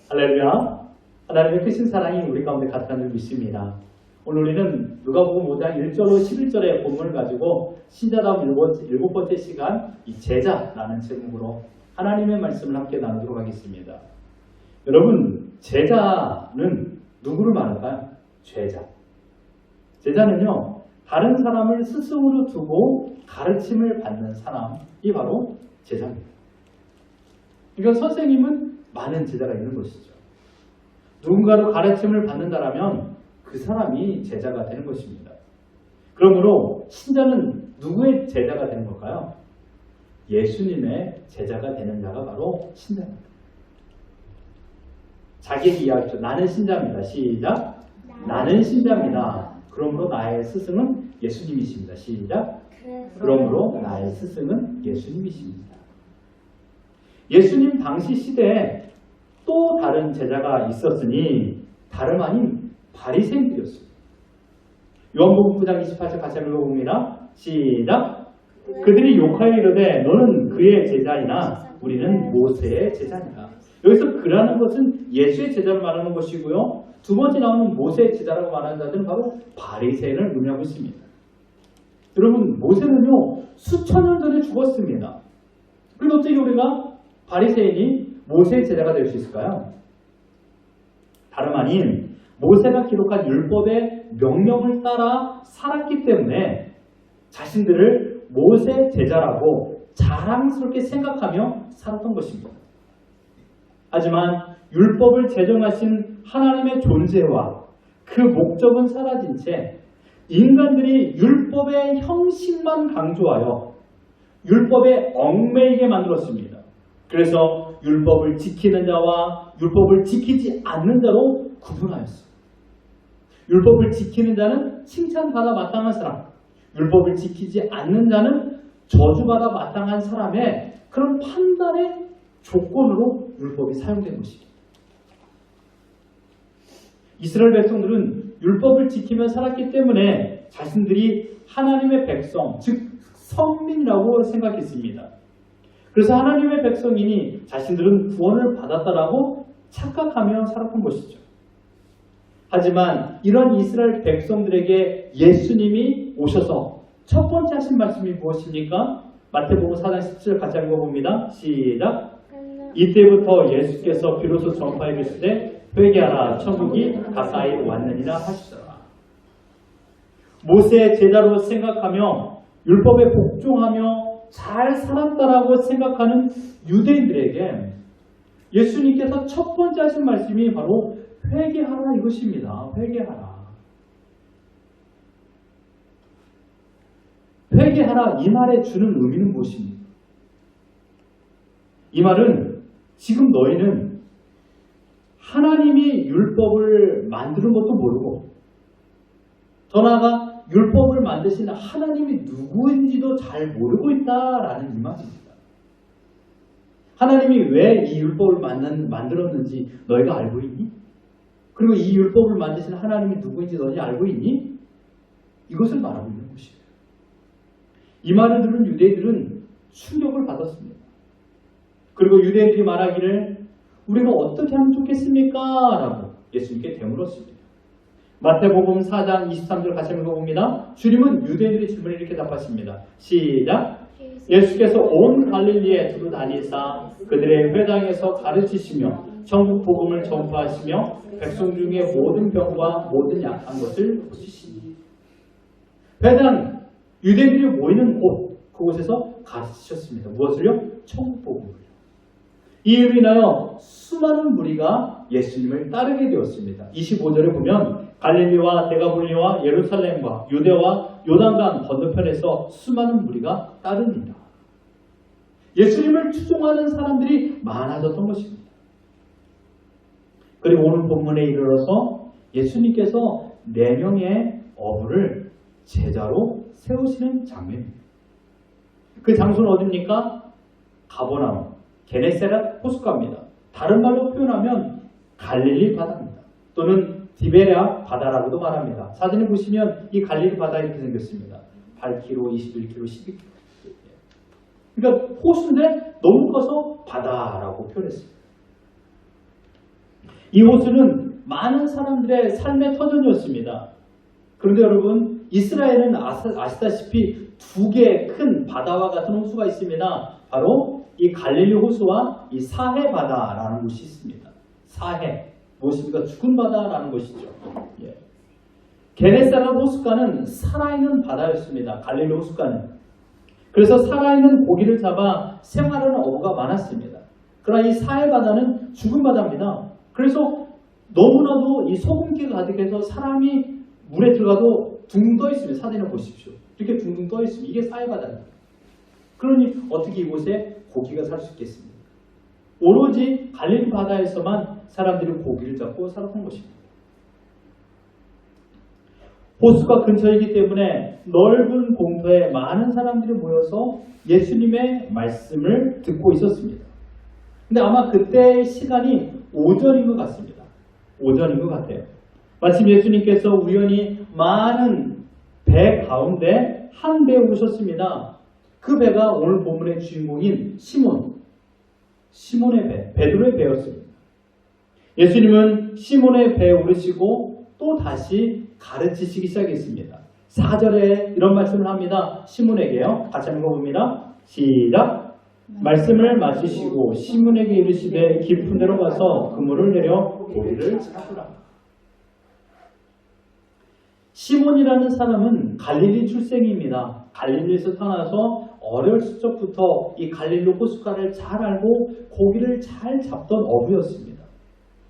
할렐루야. 하나님의 크신 사랑이 우리 가운데 가득한 줄 믿습니다. 오늘 우리는 누가복음 5장 1절로 11절의 본문을 가지고 신자다움 일곱 번째 시간 이 제자라는 제목으로 하나님의 말씀을 함께 나누도록 하겠습니다. 여러분, 제자는 누구를 말할까요? 제자. 제자는요, 다른 사람을 스승으로 두고 가르침을 받는 사람이 바로 제자입니다. 그러니까 선생님은 많은 제자가 있는 것이죠. 누군가로 가르침을 받는다라면 그 사람이 제자가 되는 것입니다. 그러므로 신자는 누구의 제자가 되는 걸까요? 예수님의 제자가 되는 자가 바로 신자입니다. 자기에게 이야기하죠. 나는 신자입니다. 시작. 나는 신자입니다. 그러므로 나의 스승은 예수님이십니다. 시작. 그러므로 나의 스승은 예수님이십니다. 예수님 당시 시대에 또 다른 제자가 있었으니 다름 아닌 바리새인들이었습니다. 요한복음 9장 28절 같이 읽어봅니다. 시작. 그들이 욕하여 이르되 너는 그의 제자이나 우리는 모세의 제자니라. 여기서 그라는 것은 예수의 제자를 말하는 것이고요. 두 번째 나오는 모세의 제자라고 말하는 자들은 바로 바리새인을 의미하고 있습니다. 여러분, 모세는요 수천 년 전에 죽었습니다. 그리고 어떻게 우리가 바리새인이 모세의 제자가 될 수 있을까요? 다름 아닌 모세가 기록한 율법의 명령을 따라 살았기 때문에 자신들을 모세의 제자라고 자랑스럽게 생각하며 살았던 것입니다. 하지만 율법을 제정하신 하나님의 존재와 그 목적은 사라진 채 인간들이 율법의 형식만 강조하여 율법에 얽매이게 만들었습니다. 그래서 율법을 지키는 자와 율법을 지키지 않는 자로 구분하였습니다. 율법을 지키는 자는 칭찬받아 마땅한 사람, 율법을 지키지 않는 자는 저주받아 마땅한 사람의 그런 판단의 조건으로 율법이 사용된 것입니다. 이스라엘 백성들은 율법을 지키며 살았기 때문에 자신들이 하나님의 백성, 즉 선민이라고 생각했습니다. 그래서 하나님의 백성이니 자신들은 구원을 받았다라고 착각하며 살았던 것이죠. 하지만 이런 이스라엘 백성들에게 예수님이 오셔서 첫 번째 하신 말씀이 무엇입니까? 마태복음 4장 17절 같이 읽어봅니다. 시작. 이때부터 예수께서 비로소 전파해 계시되 회개하라 천국이 가까이 왔느니라 하시더라. 모세의 제자로 생각하며 율법에 복종하며 잘 살았다라고 생각하는 유대인들에게 예수님께서 첫 번째 하신 말씀이 바로 회개하라 이것입니다. 회개하라. 회개하라 이 말에 주는 의미는 무엇입니까? 이 말은 지금 너희는 하나님이 율법을 만드는 것도 모르고 더 나아가 율법을 만드신 하나님이 누구인지도 잘 모르고 있다라는 이 말입니다. 하나님이 왜 이 율법을 만들었는지 너희가 알고 있니? 그리고 이 율법을 만드신 하나님이 누구인지 너희 알고 있니? 이것을 말하고 있는 것이에요. 이 말을 들은 유대인들은 충격을 받았습니다. 그리고 유대인들이 말하기를 우리가 어떻게 하면 좋겠습니까? 라고 예수님께 되물었습니다. 마태복음 4장 23절 같이 읽어봅니다. 주님은 유대인들의 질문에 이렇게 답하십니다. 시작. 예수께서 온 갈릴리에 두루 다니사 그들의 회당에서 가르치시며 천국 복음을 전파하시며 백성 중에 모든 병과 모든 약한 것을 고치시니. 회당, 유대인들이 모이는 곳, 그곳에서 가르치셨습니다. 무엇을요? 천국 복음을요. 이로 인하여 수많은 무리가 예수님을 따르게 되었습니다. 25절에 보면 갈릴리와 데가볼리와 예루살렘과 유대와 요단강 건너편에서 수많은 무리가 따릅니다. 예수님을 추종하는 사람들이 많아졌던 것입니다. 그리고 오늘 본문에 이르러서 예수님께서 4명의 어부를 제자로 세우시는 장면입니다. 그 장소는 어디입니까? 가버나움, 게네사렛 호숫가입니다. 다른 말로 표현하면 갈릴리 바다입니다. 또는 디베랴 바다라고도 말합니다. 사진을 보시면 이 갈릴리 바다 이렇게 생겼습니다. 8km, 21km, 12km. 그러니까 호수인데 너무 커서 바다라고 표현했습니다. 이 호수는 많은 사람들의 삶의 터전이었습니다. 그런데 여러분, 이스라엘은 아시다시피 두 개의 큰 바다와 같은 호수가 있습니다. 바로 이 갈릴리 호수와 이 사해 바다라는 곳이 있습니다. 사해, 무엇입니까? 죽은 바다라는 것이죠. 예. 게네사렛 호숫가는 살아있는 바다였습니다. 갈릴리 호숫가는. 그래서 살아있는 고기를 잡아 생활하는 어부가 많았습니다. 그러나 이 사해 바다는 죽은 바다입니다. 그래서 너무나도 이 소금기가 가득해서 사람이 물에 들어가도 둥둥 떠 있습니다. 사진을 보십시오. 이렇게 둥둥 떠 있습니다. 이게 사해 바다입니다. 그러니 어떻게 이곳에 고기가 살 수 있겠습니까? 오로지 갈릴리 바다에서만 사람들이 고기를 잡고 살았던 것입니다. 호수가 근처이기 때문에 넓은 공터에 많은 사람들이 모여서 예수님의 말씀을 듣고 있었습니다. 근데 아마 그때 시간이 오전인 것 같습니다. 오전인 것 같아요. 마침 예수님께서 우연히 많은 배 가운데 한 배에 오셨습니다. 그 배가 오늘 본문의 주인공인 시몬의 배, 베드로의 배였습니다. 예수님은 시몬의 배에 오르시고 또 다시 가르치시기 시작했습니다. 4절에 이런 말씀을 합니다. 시몬에게요. 같이 한번 봅니다. 시작. 말씀을 마치시고 시몬에게 이르시되 깊은 데로 가서 그물을 내려 고기를 잡으라. 시몬이라는 사람은 갈릴리 출생입니다. 갈릴리에서 태어나서 어렸을 적부터 이 갈릴리 호숫가를 잘 알고 고기를 잘 잡던 어부였습니다.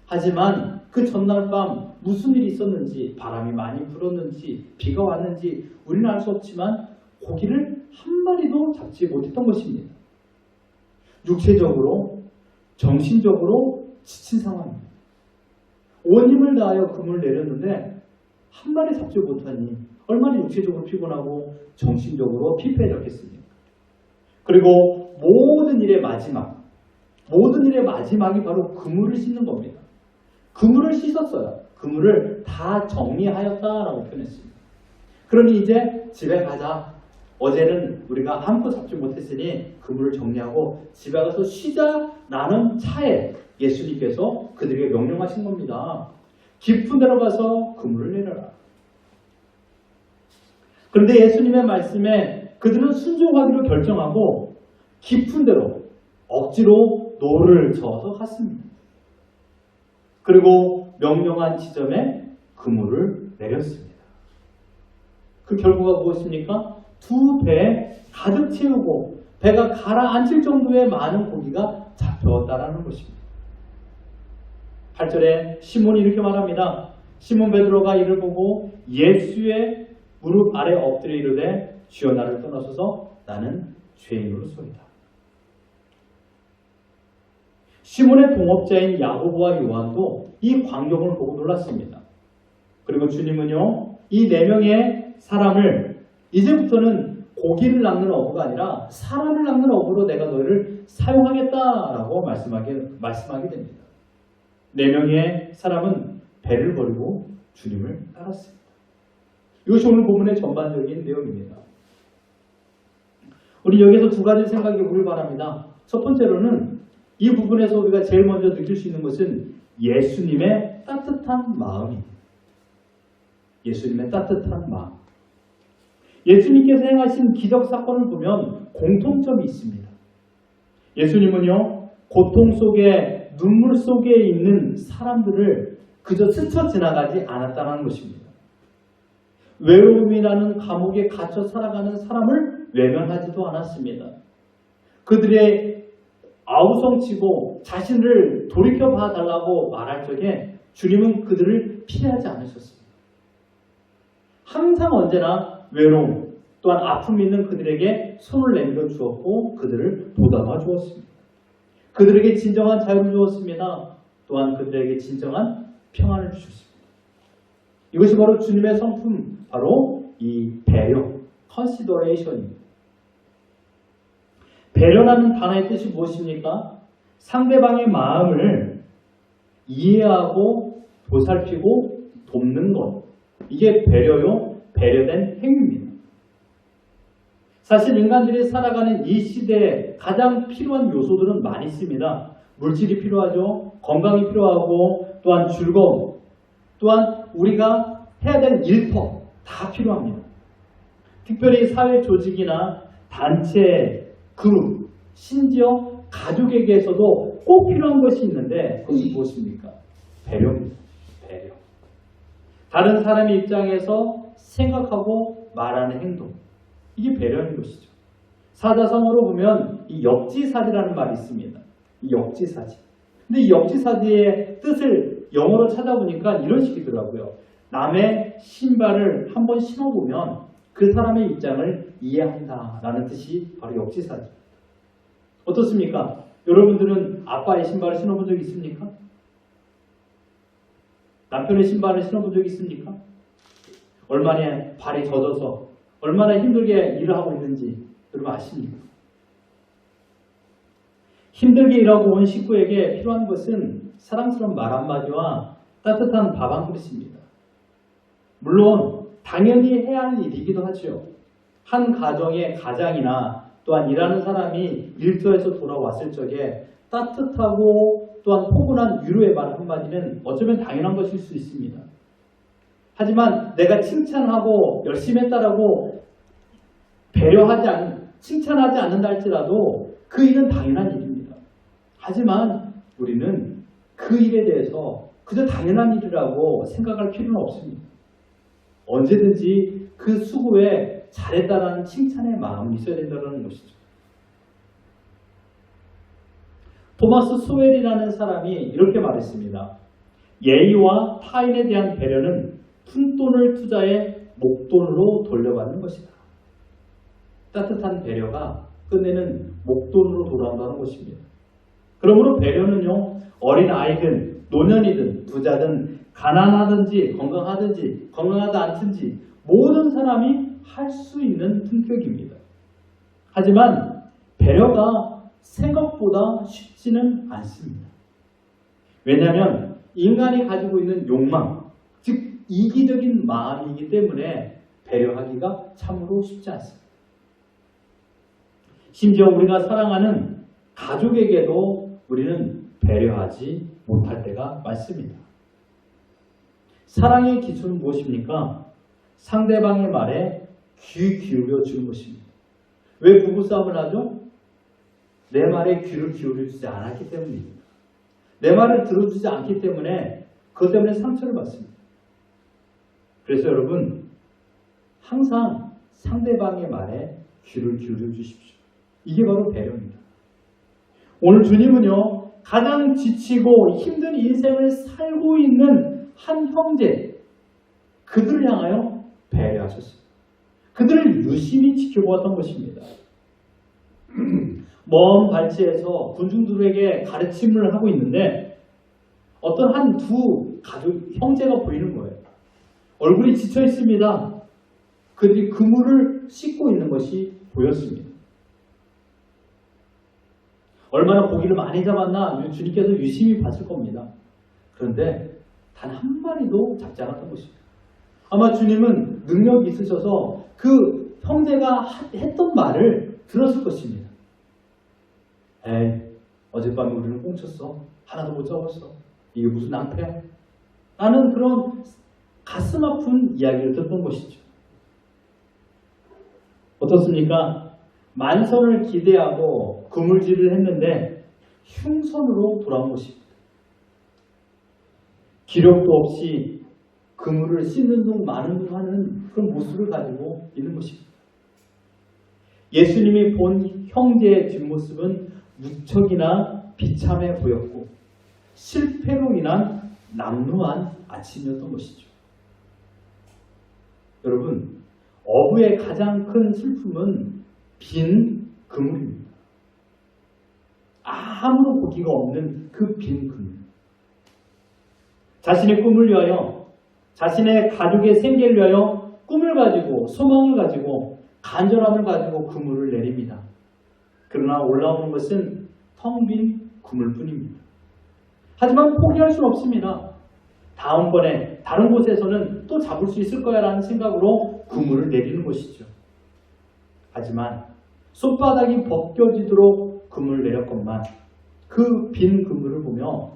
하지만 그 전날 밤 무슨 일이 있었는지, 바람이 많이 불었는지, 비가 왔는지 우리는 알 수 없지만 고기를 한 마리도 잡지 못했던 것입니다. 육체적으로, 정신적으로 지친 상황입니다. 온 힘을 다하여 그물을 내렸는데 한 마리 잡지 못하니 얼마나 육체적으로 피곤하고 정신적으로 피폐해졌겠습니까? 그리고 모든 일의 마지막이 바로 그물을 씻는 겁니다. 그물을 씻었어요. 그물을 다 정리하였다라고 표현했습니다. 그러니 이제 집에 가자. 어제는 우리가 아무것도 잡지 못했으니 그물을 정리하고 집에 가서 쉬자라는 차에 예수님께서 그들에게 명령하신 겁니다. 깊은 데로 가서 그물을 내려라. 그런데 예수님의 말씀에 그들은 순종하기로 결정하고 깊은 데로 억지로 노를 저어서 갔습니다. 그리고 명령한 지점에 그물을 내렸습니다. 그 결과가 무엇입니까? 두 배에 가득 채우고 배가 가라앉힐 정도의 많은 고기가 잡혀왔다는 것입니다. 8절에 시몬이 이렇게 말합니다. 시몬 베드로가 이를 보고 예수의 무릎 아래 엎드려 이르되 주여 나를 떠나소서 나는 죄인으로소이다. 시몬의 동업자인 야고보와 요한도 이 광경을 보고 놀랐습니다. 그리고 주님은요, 이 4명의 사람을 이제부터는 고기를 낚는 어부가 아니라 사람을 낚는 어부로 내가 너희를 사용하겠다라고 말씀하게 됩니다. 4명의 사람은 배를 버리고 주님을 따랐습니다. 이것이 오늘 본문의 전반적인 내용입니다. 우리 여기서 두 가지 생각해 보길 바랍니다. 첫 번째로는 이 부분에서 우리가 제일 먼저 느낄 수 있는 것은 예수님의 따뜻한 마음입니다. 예수님의 따뜻한 마음. 예수님께서 행하신 기적 사건을 보면 공통점이 있습니다. 예수님은요, 고통 속에 눈물 속에 있는 사람들을 그저 스쳐 지나가지 않았다는 것입니다. 외로움이라는 감옥에 갇혀 살아가는 사람을 외면하지도 않았습니다. 그들의 아우성치고 자신을 돌이켜 봐달라고 말할 적에 주님은 그들을 피하지 않으셨습니다. 항상 언제나 외로움 또한 아픔이 있는 그들에게 손을 내밀어 주었고 그들을 보담아 주었습니다. 그들에게 진정한 자유를 주었습니다. 또한 그들에게 진정한 평안을 주셨습니다. 이것이 바로 주님의 성품, 바로 이 배려, consideration입니다. 배려라는 단어의 뜻이 무엇입니까? 상대방의 마음을 이해하고 보살피고 돕는 것. 이게 배려요, 배려된 행위입니다. 사실 인간들이 살아가는 이 시대에 가장 필요한 요소들은 많이 있습니다. 물질이 필요하죠. 건강이 필요하고 또한 즐거움, 또한 우리가 해야 될 일터 다 필요합니다. 특별히 사회 조직이나 단체, 그룹, 심지어 가족에게서도 꼭 필요한 것이 있는데 그것이 무엇입니까? 배려입니다. 배려. 다른 사람의 입장에서 생각하고 말하는 행동. 이게 배려인 것이죠. 사자성어로 보면 이 역지사지라는 말이 있습니다. 이 역지사지. 근데 이 역지사지의 뜻을 영어로 찾아보니까 이런 식이더라고요. 남의 신발을 한번 신어보면 그 사람의 입장을 이해한다라는 뜻이 바로 역지사지. 어떻습니까? 여러분들은 아빠의 신발을 신어본 적 있습니까? 남편의 신발을 신어본 적 있습니까? 얼마나 발이 젖어서 얼마나 힘들게 일을 하고 있는지 여러분 아십니까? 힘들게 일하고 온 식구에게 필요한 것은 사랑스러운 말 한마디와 따뜻한 밥 한 그릇입니다. 물론 당연히 해야 할 일이기도 하죠. 한 가정의 가장이나 또한 일하는 사람이 일터에서 돌아왔을 적에 따뜻하고 또한 포근한 위로의 말 한마디는 어쩌면 당연한 것일 수 있습니다. 하지만 내가 칭찬하고 열심히 했다라고 칭찬하지 않는다 할지라도 그 일은 당연한 일입니다. 하지만 우리는 그 일에 대해서 그저 당연한 일이라고 생각할 필요는 없습니다. 언제든지 그 수고에 잘했다라는 칭찬의 마음이 있어야 된다는 것이죠. 토마스 소웰이라는 사람이 이렇게 말했습니다. 예의와 타인에 대한 배려는 푼돈을 투자해 목돈으로 돌려받는 것이다. 따뜻한 배려가 끝내는 목돈으로 돌아온다는 것입니다. 그러므로 배려는요, 어린 아이든 노년이든 부자든 가난하든지 건강하지 않든지 모든 사람이 할 수 있는 품격입니다. 하지만 배려가 생각보다 쉽지는 않습니다. 왜냐하면 인간이 가지고 있는 욕망, 즉 이기적인 마음이기 때문에 배려하기가 참으로 쉽지 않습니다. 심지어 우리가 사랑하는 가족에게도 우리는 배려하지 못할 때가 많습니다. 사랑의 기준은 무엇입니까? 상대방의 말에 귀 기울여 주는 것입니다. 왜 부부싸움을 하죠? 내 말에 귀를 기울여주지 않았기 때문입니다. 내 말을 들어주지 않기 때문에 그것 때문에 상처를 받습니다. 그래서 여러분 항상 상대방의 말에 귀를 기울여 주십시오. 이게 바로 배려입니다. 오늘 주님은요, 가장 지치고 힘든 인생을 살고 있는 한 형제, 그들을 향하여 배려하셨습니다. 그들을 유심히 지켜보았던 것입니다. 먼 발치에서 군중들에게 가르침을 하고 있는데 어떤 한 두 가족, 형제가 보이는 거예요. 얼굴이 지쳐 있습니다. 그들이 그물을 씻고 있는 것이 보였습니다. 얼마나 고기를 많이 잡았나 주님께서 유심히 봤을 겁니다. 그런데 단 한 마리도 잡지 않았던 것입니다. 아마 주님은 능력이 있으셔서 그 형제가 했던 말을 들었을 것입니다. 에이, 어젯밤에 우리는 꽁쳤어. 하나도 못 잡았어. 이게 무슨 낭패야? 라는 그런 가슴 아픈 이야기를 듣던 것이죠. 어떻습니까? 만선을 기대하고 그물질을 했는데 흉선으로 돌아온 것입니다. 기력도 없이 그물을 씻는 둥 마는 둥 하는 그런 모습을 가지고 있는 것입니다. 예수님이 본 형제의 뒷모습은 무척이나 비참해 보였고 실패로 인한 남루한 아침이었던 것이죠. 여러분, 어부의 가장 큰 슬픔은 빈 그물입니다. 아무런 고기가 없는 그 빈 그물. 자신의 꿈을 위하여, 자신의 가족의 생계를 위하여 꿈을 가지고 소망을 가지고 간절함을 가지고 그물을 내립니다. 그러나 올라오는 것은 텅 빈 그물뿐입니다. 하지만 포기할 수는 없습니다. 다음번에 다른 곳에서는 또 잡을 수 있을 거야 라는 생각으로 그물을 내리는 것이죠. 하지만 손바닥이 벗겨지도록 그물을 내렸건만 그 빈 그물을 보며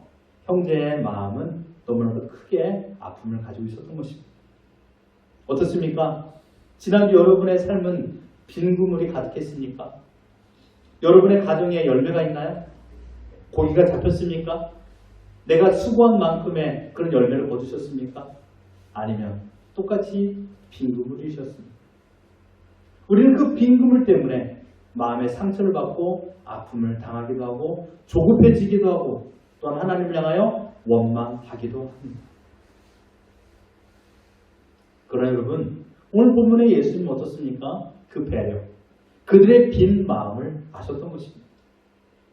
형제의 마음은 너무나도 크게 아픔을 가지고 있었던 것입니다. 어떻습니까? 지난주 여러분의 삶은 빈 그물이 가득했습니까? 여러분의 가정에 열매가 있나요? 고기가 잡혔습니까? 내가 수고한 만큼의 그런 열매를 거두셨습니까? 아니면 똑같이 빈 그물이셨습니까? 우리는 그 빈 그물 때문에 마음의 상처를 받고 아픔을 당하기도 하고 조급해지기도 하고 또한 하나님을 향하여 원망하기도 합니다. 그러나 여러분, 오늘 본문의 예수님 어떻습니까? 그 배려, 그들의 빈 마음을 아셨던 것입니다.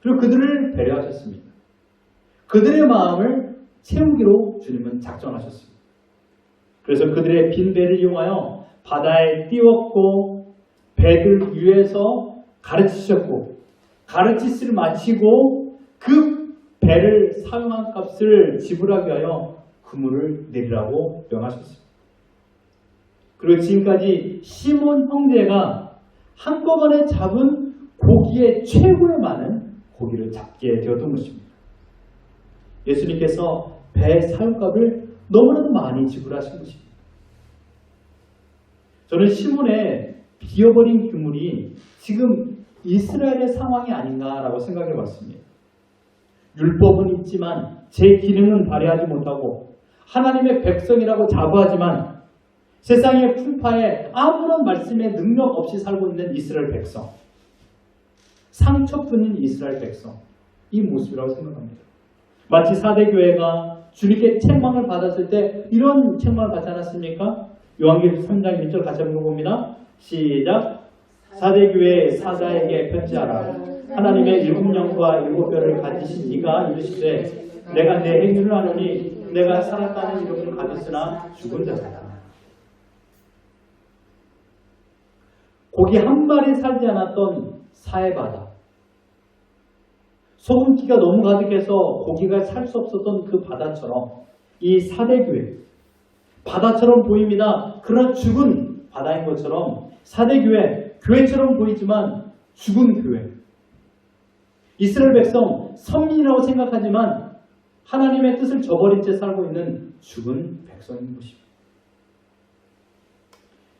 그리고 그들을 배려하셨습니다. 그들의 마음을 채우기로 주님은 작정하셨습니다. 그래서 그들의 빈 배를 이용하여 바다에 띄웠고 배들 위에서 가르치셨고 가르치시를 마치고 그 배를 사용한 값을 지불하기 위하여 그물을 내리라고 명하셨습니다. 그리고 지금까지 시몬 형제가 한꺼번에 잡은 고기의 최고에 많은 고기를 잡게 되었던 것입니다. 예수님께서 배 사용값을 너무나도 많이 지불하신 것입니다. 저는 시몬의 비어버린 그물이 지금 이스라엘의 상황이 아닌가라고 생각해 봤습니다. 율법은 있지만 제 기능은 발휘하지 못하고 하나님의 백성이라고 자부하지만 세상의 풍파에 아무런 말씀의 능력 없이 살고 있는 이스라엘 백성, 상처뿐인 이스라엘 백성, 이 모습이라고 생각합니다. 마치 사대교회가 주님께 책망을 받았을 때 이런 책망을 받지 않았습니까? 요한계시록 3장 1절 같이 한번 봅니다. 시작. 사대교회 사자에게 편지하라. 하나님의 일곱 영과 일곱 뼈를 가지신 이가 이르시되 내가 내 행위를 아노니 내가 살았다는 이름을 가졌으나 죽은 자다. 고기 한 마리 살지 않았던 사해바다, 소금기가 너무 가득해서 고기가 살 수 없었던 그 바다처럼 이 사대교회, 바다처럼 보입니다. 그러나 죽은 바다인 것처럼 사대교회, 교회처럼 보이지만 죽은 교회. 이스라엘 백성, 선민이라고 생각하지만 하나님의 뜻을 저버린 채 살고 있는 죽은 백성인 것입니다.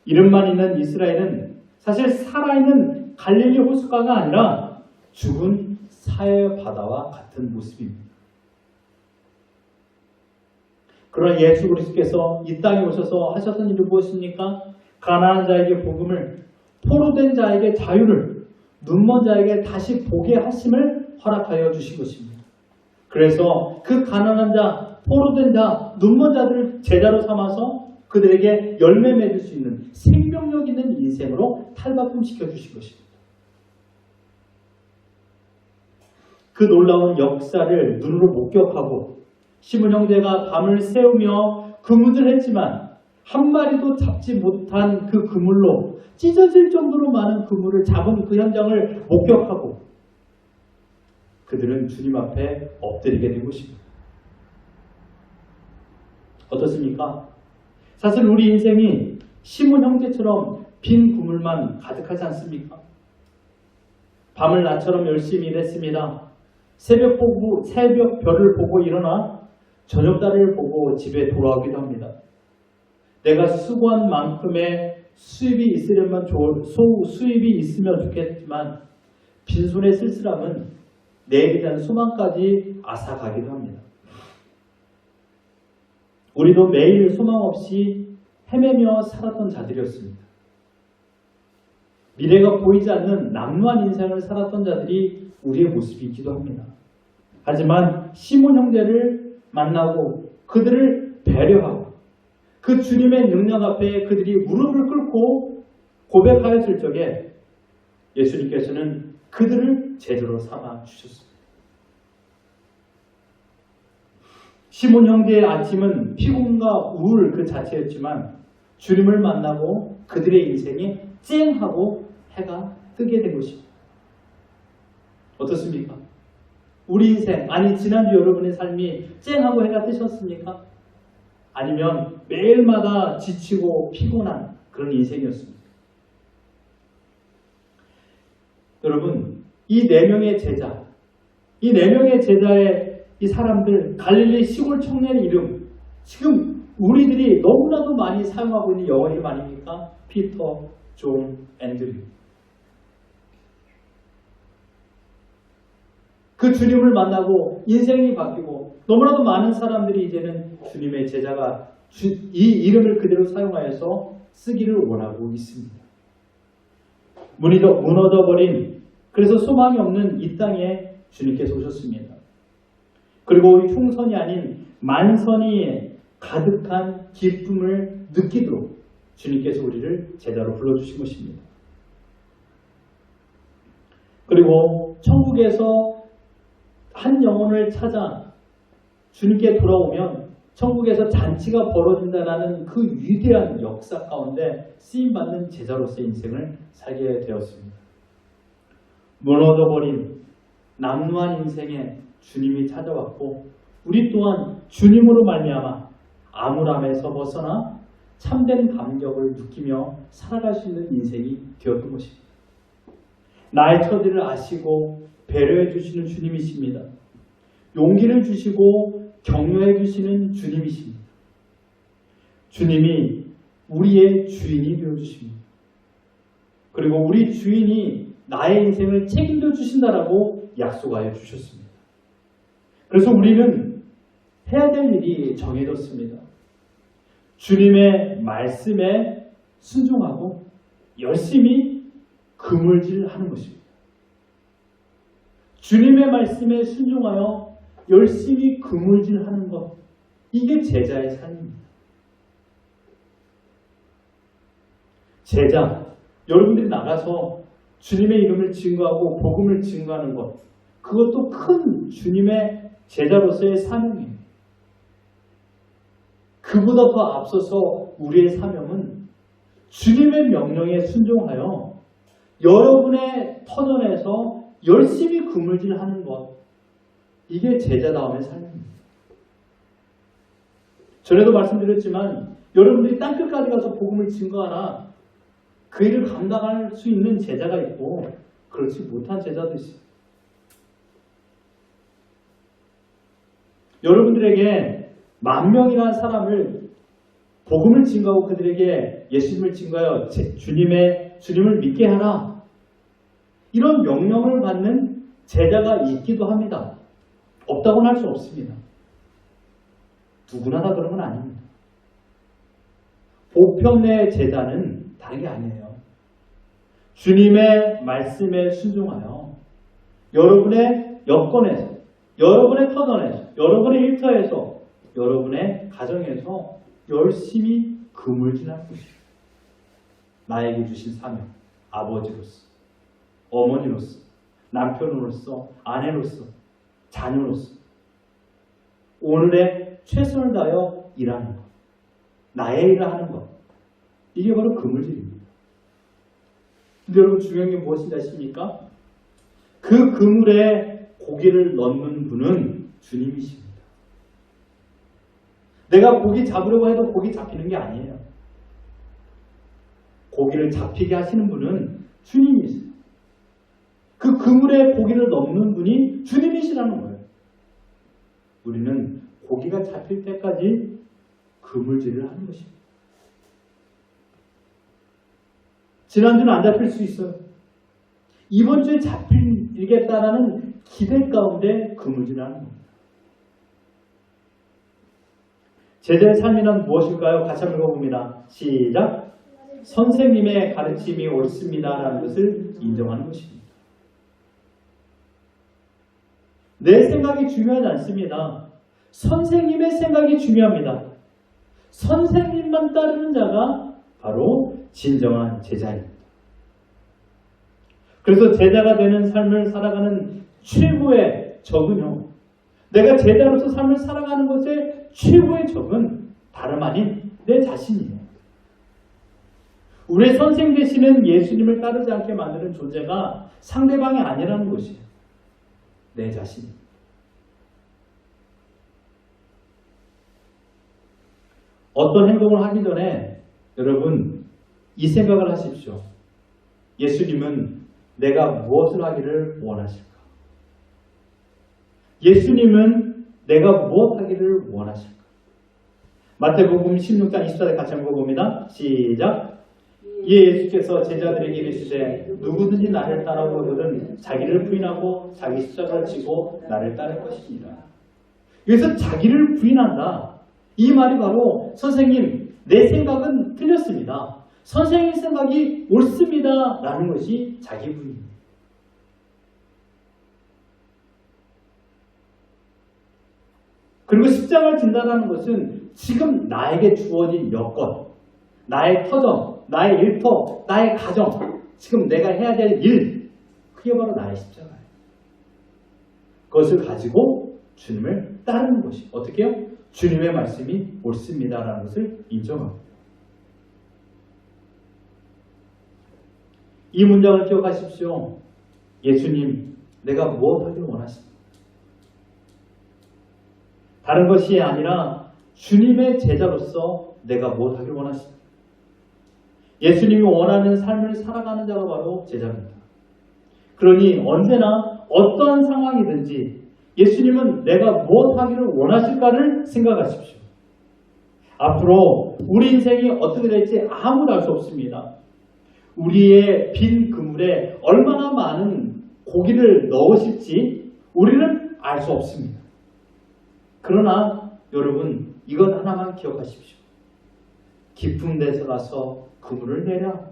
이름만 있는 이스라엘은 사실 살아있는 갈릴리 호숫가가 아니라 죽은 사해 바다와 같은 모습입니다. 그러나 예수 그리스도께서 이 땅에 오셔서 하셨던 일은 무엇입니까? 가난한 자에게 복음을, 포로된 자에게 자유를, 눈먼 자에게 다시 보게 하심을 허락하여 주신 것입니다. 그래서 그 가난한 자, 포로된 자, 눈먼 자들을 제자로 삼아서 그들에게 열매 맺을 수 있는 생명력 있는 인생으로 탈바꿈시켜 주신 것입니다. 그 놀라운 역사를 눈으로 목격하고 시몬 형제가 밤을 새우며 그물을 했지만 한 마리도 잡지 못한 그 그물로 찢어질 정도로 많은 그물을 잡은 그 현장을 목격하고 그들은 주님 앞에 엎드리게 된 것입니다. 어떻습니까? 사실 우리 인생이 시몬 형제처럼 빈 그물만 가득하지 않습니까? 밤을 나처럼 열심히 일했습니다. 새벽 별을 보고 일어나 저녁달을 보고 집에 돌아오기도 합니다. 내가 수고한 만큼의 수입이 있으면 좋겠지만 빈손의 쓸쓸함은 내일에 대한 소망까지 앗아가기도 합니다. 우리도 매일 소망 없이 헤매며 살았던 자들이었습니다. 미래가 보이지 않는 남루한 인생을 살았던 자들이 우리의 모습이기도 합니다. 하지만 시몬 형제를 만나고 그들을 배려하고 그 주님의 능력 앞에 그들이 무릎을 꿇고 고백하였을 적에 예수님께서는 그들을 제자로 삼아 주셨습니다. 시몬 형제의 아침은 피곤과 우울 그 자체였지만 주님을 만나고 그들의 인생이 쨍하고 해가 뜨게 된 것입니다. 어떻습니까? 우리 인생, 아니 지난주 여러분의 삶이 쨍하고 해가 뜨셨습니까? 아니면 매일마다 지치고 피곤한 그런 인생이었습니까? 여러분, 이 4명의 제자, 이 4명의 제자의 이 사람들, 갈릴리 시골 청년의 이름, 지금 우리들이 너무나도 많이 사용하고 있는 영어 이름 아닙니까? 피터, 존, 앤드류. 그 주님을 만나고 인생이 바뀌고 너무나도 많은 사람들이 이제는 주님의 제자가 이 이름을 그대로 사용하여서 쓰기를 원하고 있습니다. 무너져버린, 그래서 소망이 없는 이 땅에 주님께서 오셨습니다. 그리고 우리 흉선이 아닌 만선이 가득한 기쁨을 느끼도록 주님께서 우리를 제자로 불러주신 것입니다. 그리고 천국에서 한 영혼을 찾아 주님께 돌아오면 천국에서 잔치가 벌어진다는 그 위대한 역사 가운데 쓰임받는 제자로서의 인생을 살게 되었습니다. 무너져버린 남루한 인생에 주님이 찾아왔고 우리 또한 주님으로 말미암아 암울함에서 벗어나 참된 감격을 느끼며 살아갈 수 있는 인생이 되었던 것입니다. 나의 처지를 아시고 배려해 주시는 주님이십니다. 용기를 주시고 격려해 주시는 주님이십니다. 주님이 우리의 주인이 되어 주십니다. 그리고 우리 주인이 나의 인생을 책임져 주신다라고 약속하여 주셨습니다. 그래서 우리는 해야 될 일이 정해졌습니다. 주님의 말씀에 순종하고 열심히 그물질하는 것입니다. 주님의 말씀에 순종하여 열심히 그물질하는 것, 이게 제자의 삶입니다. 제자, 여러분들이 나가서 주님의 이름을 증거하고 복음을 증거하는 것, 그것도 큰 주님의 제자로서의 사명이에요. 그보다 더 앞서서 우리의 사명은 주님의 명령에 순종하여 여러분의 터전에서 열심히 그물질하는 것, 이게 제자다움의 삶입니다. 전에도 말씀드렸지만 여러분들이 땅끝까지 가서 복음을 증거하나 그 일을 감당할 수 있는 제자가 있고 그렇지 못한 제자도 있습니다. 여러분들에게 10,000명이라는 사람을 복음을 증거하고 그들에게 예수님을 증거하여 주님을 믿게 하라, 이런 명령을 받는 제자가 있기도 합니다. 없다고는 할 수 없습니다. 누구나 다 그런 건 아닙니다. 보편의 제자는 다른 게 아니에요. 주님의 말씀에 순종하여 여러분의 여건에서, 여러분의 터전에서, 여러분의 일터에서, 여러분의 가정에서 열심히 그물질할 것입니다. 나에게 주신 사명, 아버지로서, 어머니로서, 남편으로서, 아내로서, 자녀로서 오늘의 최선을 다하여 일하는 것, 나의 일을 하는 것, 이게 바로 그물질입니다. 근데 여러분 중요한 게 무엇인지 아십니까? 그 그물에 고기를 넣는 분은 주님이십니다. 내가 고기 잡으려고 해도 고기 잡히는 게 아니에요. 고기를 잡히게 하시는 분은 주님이세요. 그 그물에 고기를 넣는 분이 주님이시라는 거예요. 우리는 고기가 잡힐 때까지 그물질을 하는 것입니다. 지난주는 안 잡힐 수 있어요. 이번 주에 잡히겠다라는 기대 가운데 그물질을 하는 겁니다. 제자의 삶이란 무엇일까요? 같이 한번 읽어봅니다. 시작. 선생님의 가르침이 옳습니다라는 것을 인정하는 것입니다. 내 생각이 중요하지 않습니다. 선생님의 생각이 중요합니다. 선생님만 따르는 자가 바로 진정한 제자입니다. 그래서 제자가 되는 삶을 살아가는 최고의 적은요, 내가 제자로서 삶을 살아가는 것의 최고의 적은 다름 아닌 내 자신이에요. 우리의 선생 되시는 예수님을 따르지 않게 만드는 존재가 상대방이 아니라는 것이에요. 내 자신. 어떤 행동을 하기 전에 여러분 이 생각을 하십시오. 예수님은 내가 무엇을 하기를 원하실까? 예수님은 내가 무엇하기를 원하실까? 마태복음 16장 24절 같이 한번 봅니다. 시작. 이에 예수께서 제자들에게 이르시되 누구든지 나를 따라오거든 자기를 부인하고 자기 십자가를 지고 나를 따를 것이니라. 여기서 자기를 부인한다. 이 말이 바로 선생님 내 생각은 틀렸습니다. 선생님 생각이 옳습니다. 라는 것이 자기 부인입니다. 그리고 십자가를 진다는 것은 지금 나에게 주어진 여건, 나의 터전, 나의 일터, 나의 가정, 지금 내가 해야 될 일, 그게 바로 나의 십자가예요. 그것을 가지고 주님을 따르는 것이 어떻게 해요? 주님의 말씀이 옳습니다라는 것을 인정합니다. 이 문장을 기억하십시오. 예수님, 내가 무엇하기를 원하십니까? 다른 것이 아니라 주님의 제자로서 내가 무엇하기를 원하십니까? 예수님이 원하는 삶을 살아가는 자가 바로 제자입니다. 그러니 언제나 어떠한 상황이든지 예수님은 내가 무엇하기를 원하실까를 생각하십시오. 앞으로 우리 인생이 어떻게 될지 아무도 알 수 없습니다. 우리의 빈 그물에 얼마나 많은 고기를 넣으실지 우리는 알 수 없습니다. 그러나 여러분 이것 하나만 기억하십시오. 깊은 데서 가서 그물을 내라.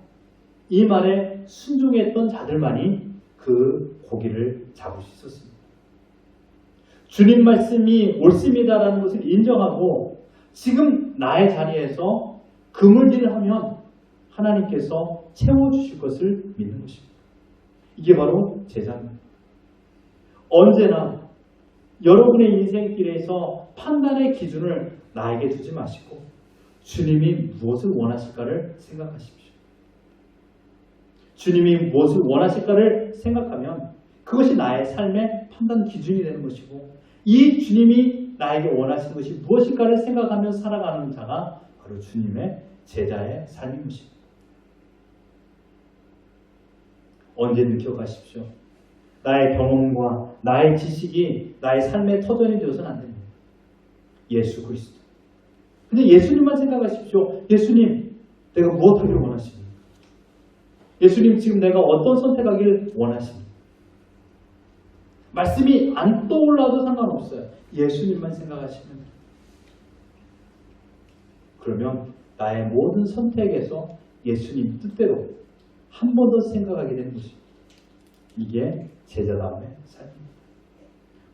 이 말에 순종했던 자들만이 그 고기를 잡을 수 있었습니다. 주님 말씀이 옳습니다라는 것을 인정하고 지금 나의 자리에서 그물질을 하면 하나님께서 채워주실 것을 믿는 것입니다. 이게 바로 제자입니다. 언제나 여러분의 인생길에서 판단의 기준을 나에게 두지 마시고 주님이 무엇을 원하실까를 생각하십시오. 주님이 무엇을 원하실까를 생각하면 그것이 나의 삶의 판단 기준이 되는 것이고 이 주님이 나에게 원하시는 것이 무엇일까를 생각하며 살아가는 자가 바로 주님의 제자의 삶인 것입니다. 언제든 기억하십시오. 나의 경험과 나의 지식이 나의 삶의 터전이 되어서는 안 됩니다. 예수 그리스도. 근데 예수님만 생각하십시오. 예수님, 내가 무엇하기를 원하십니까? 예수님, 지금 내가 어떤 선택하기를 원하십니까? 말씀이 안 떠올라도 상관없어요. 예수님만 생각하시면 그러면 나의 모든 선택에서 예수님 뜻대로 한 번 더 생각하게 되는 것입니다. 이게 제자다움의 삶입니다.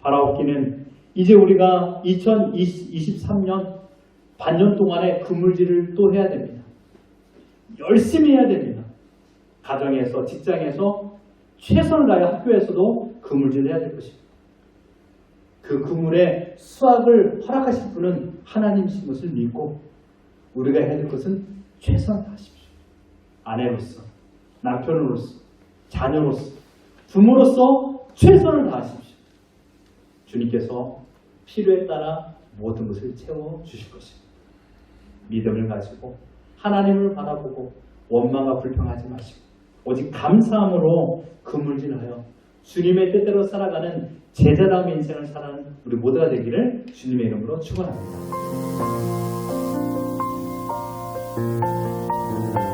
바라옵기는 이제 우리가 2023년 반년 동안의 그물질을 또 해야 됩니다. 열심히 해야 됩니다. 가정에서, 직장에서, 최선을 다해 학교에서도 그물질을 해야 될 것입니다. 그 그물의 수확을 허락하실 분은 하나님이신 것을 믿고 우리가 해야 될 것은 최선을 다하십시오. 아내로서, 남편으로서, 자녀로서, 부모로서 최선을 다하십시오. 주님께서 필요에 따라 모든 것을 채워주실 것입니다. 믿음을 가지고 하나님을 바라보고 원망과 불평하지 마시고 오직 감사함으로 그물질하여 주님의 뜻대로 살아가는 제자다움의 인생을 살아가는 우리 모두가 되기를 주님의 이름으로 축원합니다.